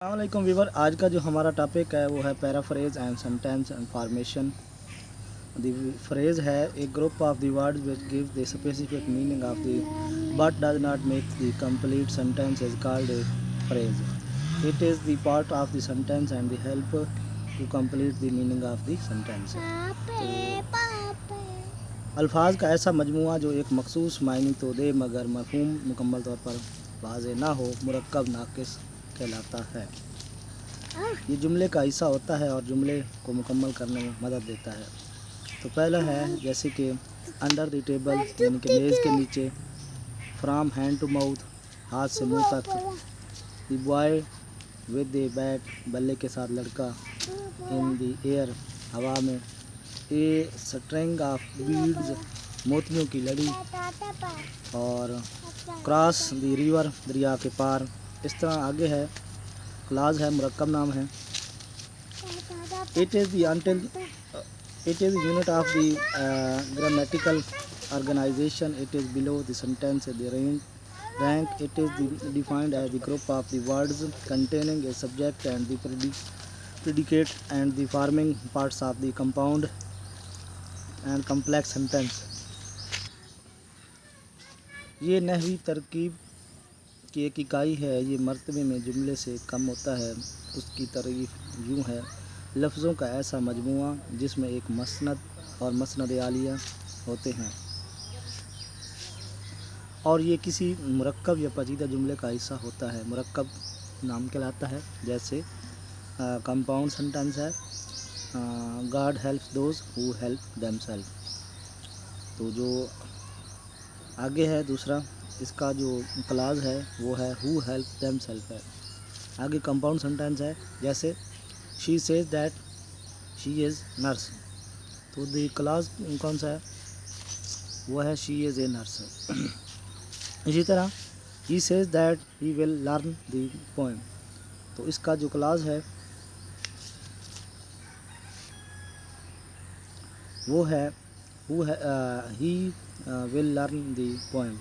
अस्सलाम वालेकुम वीवर। आज का जो हमारा टॉपिक है वो है paraphrase and sentence and formation. The phrase है a group of the words which give the specific meaning of the but does not make the complete sentence is called a phrase. It is the part of the sentence and the help to complete the meaning of the sentence. अल्फाज का ऐसा मजमूआ जो एक मखसूस मायने तो दे मगर मफहूम मुकम्मल तौर पर वाज़ेह ना हो, मुरक्कब नाक़िस कहलाता है। ये जुमले का हिस्सा होता है और जुमले को मुकम्मल करने में मदद देता है। तो पहला है जैसे कि अंडर द टेबल यानी कि मेज़ के नीचे, फ्राम हैंड टू माउथ हाथ से मुंह तक, the boy with the bat बल्ले के साथ लड़का, इन द एयर हवा में, ए स्ट्रिंग ऑफ बीड्स मोतियों की लड़ी, और क्रॉस द रिवर दरिया के पार। इस तरह आगे है क्लाज है, मुरक्कब नाम है। It is unit of the grammatical organization. It is below the sentence the rank. It is defined as the group of the words containing a subject and the predicate and the forming parts of the compound and complex sentence। ये नहवी तरकीब की एक इकाई है। ये मर्तबे में जुमले से कम होता है। उसकी तारीफ यूँ है, लफ्ज़ों का ऐसा मजमूआ जिसमें एक मसनद और मसनद आलिया होते हैं और ये किसी मुरक्कब या पेचीदा जुमले का हिस्सा होता है। मुरक्कब नाम कहलाता है। जैसे कंपाउंड सेंटेंस है, God helps those who help themselves. तो जो आगे है दूसरा, इसका जो क्लाज है वो है हु हेल्प देमसेल्फ है। आगे कंपाउंड सेंटेंस है, जैसे she says that she is nurse. तो द क्लाज कौन सा है, वो है शी इज़ ए नर्स। इसी तरह he says that he will learn the poem. तो इसका जो क्लाज है वो है he will learn the poem.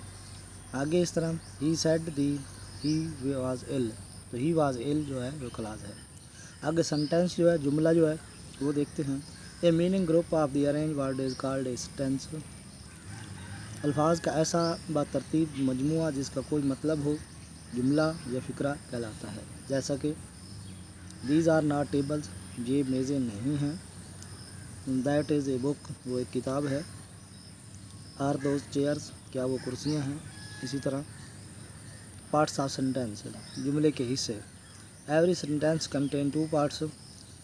आगे इस तरह he said the he was ill. तो ही वाज इल जो है वो क्लाज है। आगे सेंटेंस जो है, जुमला जो है वो देखते हैं। A meaning group of the arrange word is called a sentence. अल्फाज का ऐसा बातरतीब मजमूआ जिसका कोई मतलब हो, जुमला या फ़िक्रा कहलाता है। जैसा कि दीज आर नॉट टेबल्स, ये मेज़ें नहीं हैं। दैट इज़ ए बुक, वो एक किताब है। आर दोज चेयर्स, क्या वो कुर्सियाँ हैं। इसी तरह पार्ट्स ऑफ सेंटेंस, जुमले के हिस्से। Every sentence contain two parts,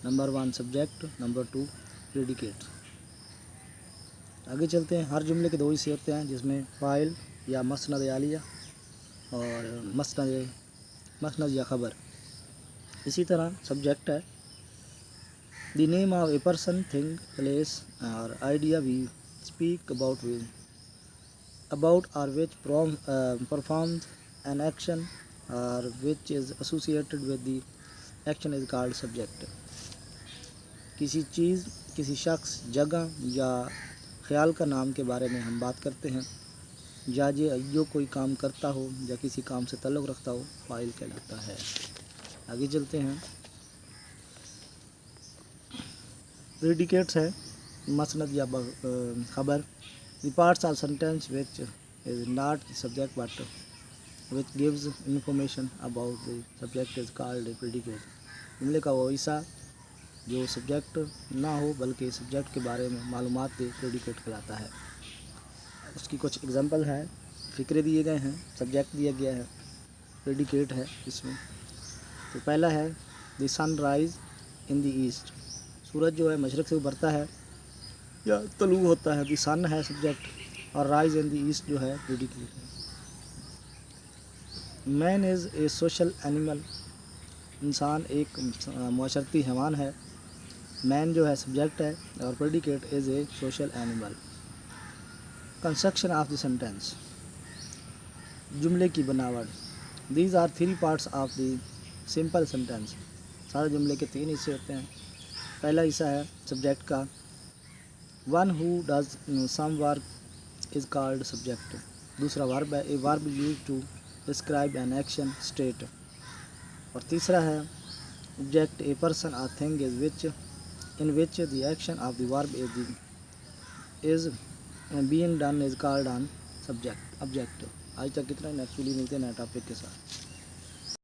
number 1 subject, number 2 predicate. आगे चलते हैं। हर जुमले के 2 हिस्से होते हैं, जिसमें फ़ाइल या मसनद आलिया और मसनद या ख़बर। इसी तरह सब्जेक्ट है the name of a person, thing, place और idea we speak about or which performs an action or which is associated with the action is called subject। किसी चीज़, किसी शख्स, जगह या ख्याल का नाम के बारे में हम बात करते हैं, या जो कोई काम करता हो या किसी काम से ताल्लुक़ रखता हो, फ़ाइल कहलाता है। आगे चलते हैं। प्रेडिकेट्स है, मसनद या ख़बर। The parts of sentence which is not the subject but which gives information about the subject is called a predicate। जुमले का वो हिस्सा जो सब्जेक्ट ना हो बल्कि सब्जेक्ट के बारे में मालूमात दे, प्रेडिकेट कहलाता है। उसकी कुछ एग्जांपल है, फ़िक्रे दिए गए हैं, सब्जेक्ट दिया गया है, प्रेडिकेट है इसमें। तो पहला है the sun rise in the east. सूरज जो है मशरक़ से उभरता है या तलू होता है। द सन है सब्जेक्ट और राइज इन द ईस्ट जो है प्रेडिकेट है। Man is a social animal, इंसान एक माशरती हैवान है। मैन जो है सब्जेक्ट है और predicate is a social animal. Construction of the sentence, जुमले की बनावट। These are 3 parts of the simple sentence. सारे जुमले के 3 हिस्से होते हैं। पहला हिस्सा है सब्जेक्ट का, one who does some work is called subject. दूसरा वर्ब है, a verb use to describe an action state. और तीसरा है Object a person or thing is which in which the action of the verb is being done is called an subject object. آج تک کتنا next video ملتے ہیں نئے topic کے ساتھ.